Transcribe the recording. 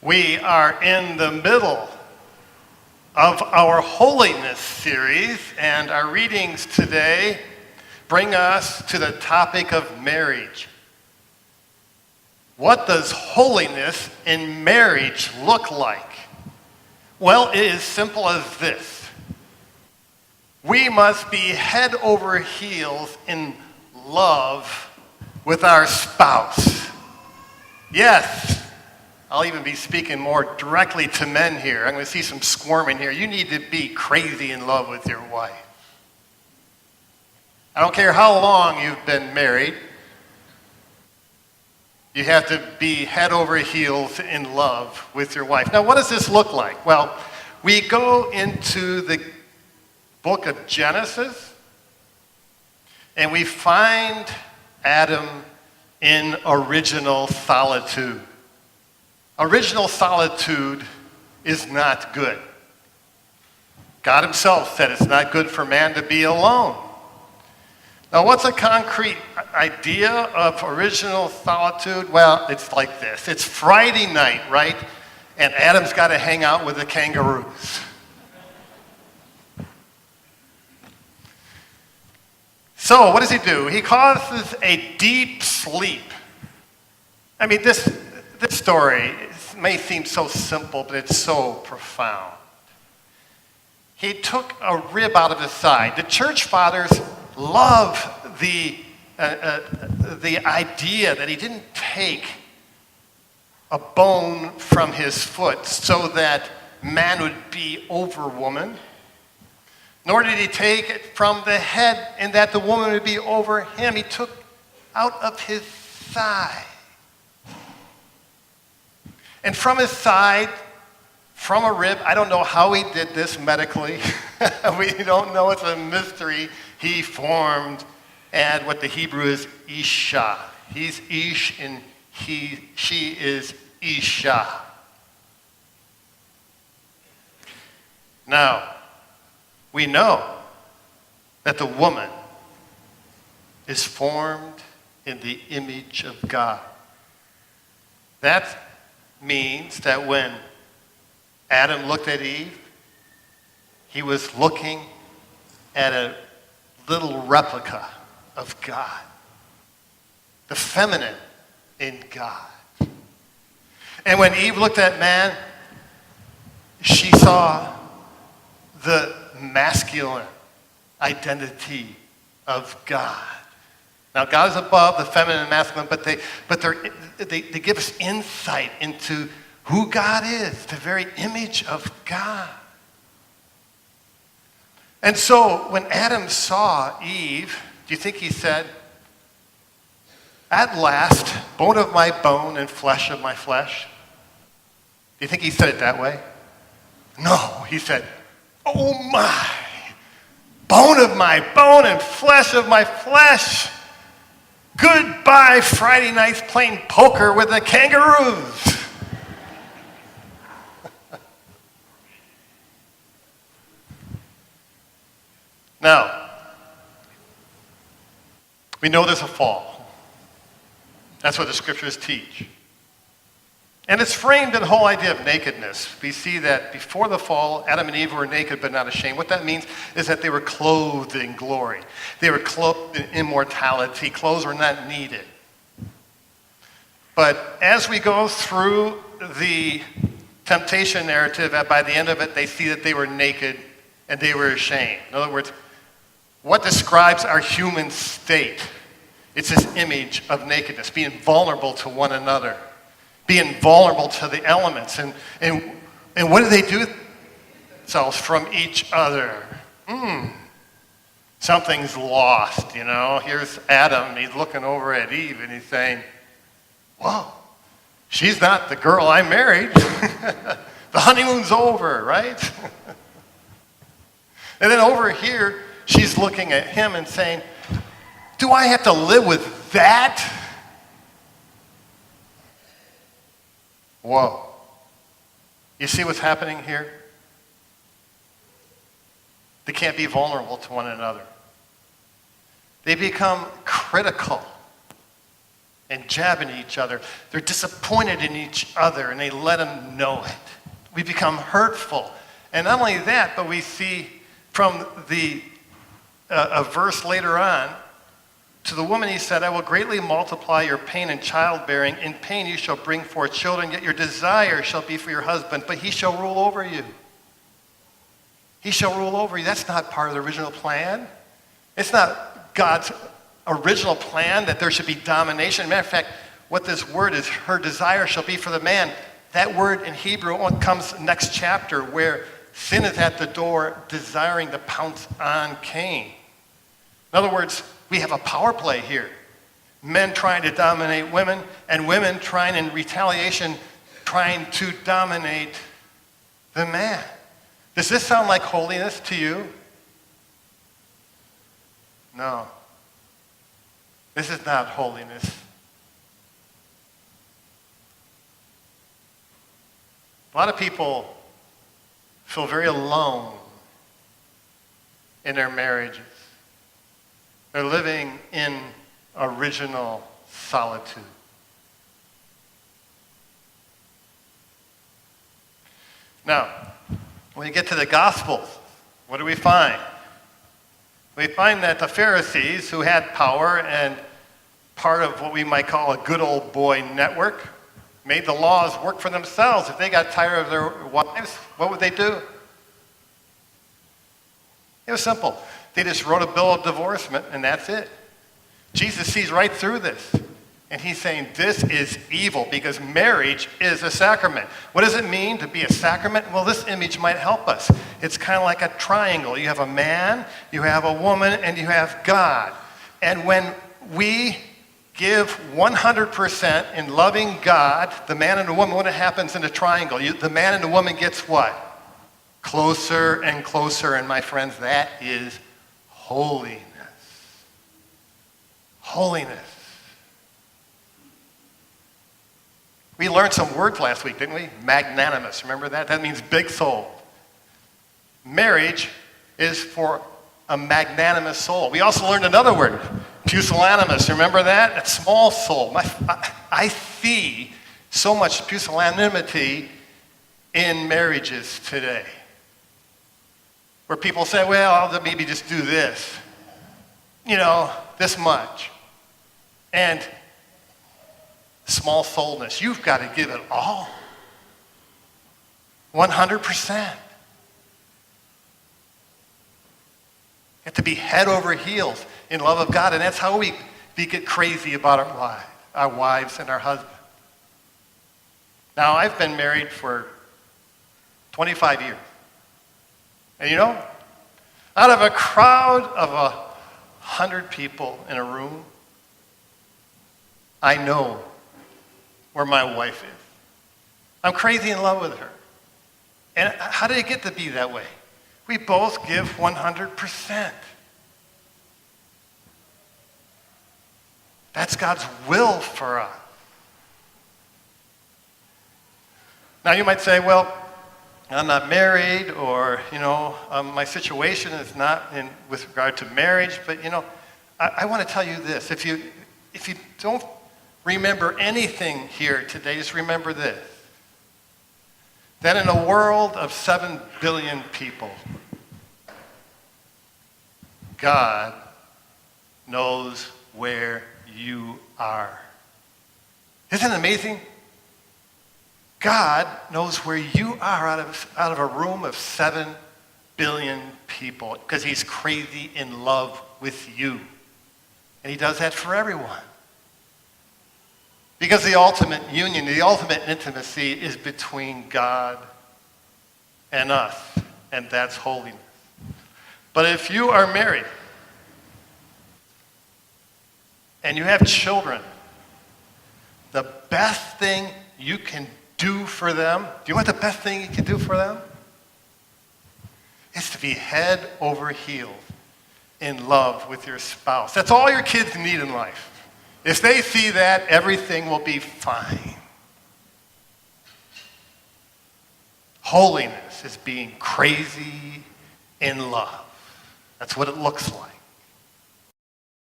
We are in the middle of our Holiness series, and our readings today bring us to the topic of marriage. What does holiness in marriage look like? Well, it is simple as this. We must be head over heels in love with our spouse. Yes, I'll even be speaking more directly to men here. I'm going to see some squirming here. You need to be crazy in love with your wife. I don't care how long you've been married. You have to be head over heels in love with your wife. Now, what does this look like? Well, we go into the book of Genesis, and we find Adam in original solitude. Original solitude is not good. God himself said it's not good for man to be alone. Now, what's a concrete idea of original solitude? Well, it's like this. It's Friday night, right? And Adam's got to hang out with the kangaroos. So, what does he do? He causes a deep sleep. I mean, this story may seem so simple, but it's so profound. He took a rib out of his side. The church fathers love the idea that he didn't take a bone from his foot so that man would be over woman, nor did he take it from the head and that the woman would be over him. He took out of his side. And from his side, from a rib, I don't know how he did this medically. We don't know, it's a mystery. He formed, and what the Hebrew is Isha. He's Ish and she is Isha. Now, we know that the woman is formed in the image of God. That means that when Adam looked at Eve, he was looking at a little replica of God, the feminine in God. And when Eve looked at man, she saw the masculine identity of God. Now, God is above the feminine and masculine, but they give us insight into who God is, the very image of God. And so, when Adam saw Eve, do you think he said, "At last, bone of my bone and flesh of my flesh"? Do you think he said it that way? No, he said, "Oh my, bone of my bone and flesh of my flesh. Goodbye Friday nights playing poker with the kangaroos." Now, we know there's a fall. That's what the scriptures teach. And it's framed in the whole idea of nakedness. We see that before the fall, Adam and Eve were naked but not ashamed. What that means is that they were clothed in glory. They were clothed in immortality. Clothes were not needed. But as we go through the temptation narrative, by the end of it, they see that they were naked and they were ashamed. In other words, what describes our human state? It's this image of nakedness, being vulnerable to one another, being vulnerable to the elements. And what do they do? Themselves from each other. Something's lost, you know. Here's Adam, he's looking over at Eve, and he's saying, "Whoa, she's not the girl I married." The honeymoon's over, right? And then over here, she's looking at him and saying, "Do I have to live with that?" Whoa. You see what's happening here? They can't be vulnerable to one another. They become critical and jabbing at each other. They're disappointed in each other, and they let them know it. We become hurtful. And not only that, but we see from a verse later on, to the woman he said, I will greatly multiply your pain in childbearing. In pain you shall bring forth children, yet your desire shall be for your husband, but he shall rule over you. He shall rule over you. That's not part of the original plan. It's not God's original plan that there should be domination. Matter of fact, what this word is, her desire shall be for the man. That word in Hebrew comes next chapter where sin is at the door desiring to pounce on Cain. In other words, we have a power play here. Men trying to dominate women, and women trying in retaliation, trying to dominate the man. Does this sound like holiness to you? No. This is not holiness. A lot of people feel very alone in their marriages. They're living in original solitude. Now, when we get to the Gospels, what do we find? We find that the Pharisees, who had power and part of what we might call a good old boy network, made the laws work for themselves. If they got tired of their wives, what would they do? It was simple. They just wrote a bill of divorcement, and that's it. Jesus sees right through this. And he's saying this is evil because marriage is a sacrament. What does it mean to be a sacrament? Well, this image might help us. It's kind of like a triangle. You have a man, you have a woman, and you have God. And when we give 100% in loving God, the man and the woman, what happens in the triangle? The man and the woman gets what? Closer and closer. And my friends, that is holiness. Holiness. We learned some words last week, didn't we? Magnanimous. Remember that? That means big soul. Marriage is for a magnanimous soul. We also learned another word, pusillanimous. Remember that? A small soul. I see so much pusillanimity in marriages today, where people say, well, I'll maybe just do this, this much. And small souledness, you've got to give it all. 100%. You have to be head over heels in love of God, and that's how we get crazy about our wives and our husbands. Now, I've been married for 25 years. And out of a crowd of 100 people in a room, I know where my wife is. I'm crazy in love with her. And how did it get to be that way? We both give 100%. That's God's will for us. Now you might say, well, I'm not married, or, my situation is not with regard to marriage, but, I want to tell you this. If you don't remember anything here today, just remember this. That in a world of 7 billion people, God knows where you are. Isn't it amazing? God knows where you are out of a room of 7 billion people because he's crazy in love with you. And he does that for everyone. Because the ultimate union, the ultimate intimacy is between God and us, and that's holiness. But if you are married and you have children, the best thing you can do for them, do you know what the best thing you can do for them? It's to be head over heels in love with your spouse. That's all your kids need in life. If they see that, everything will be fine. Holiness is being crazy in love. That's what it looks like.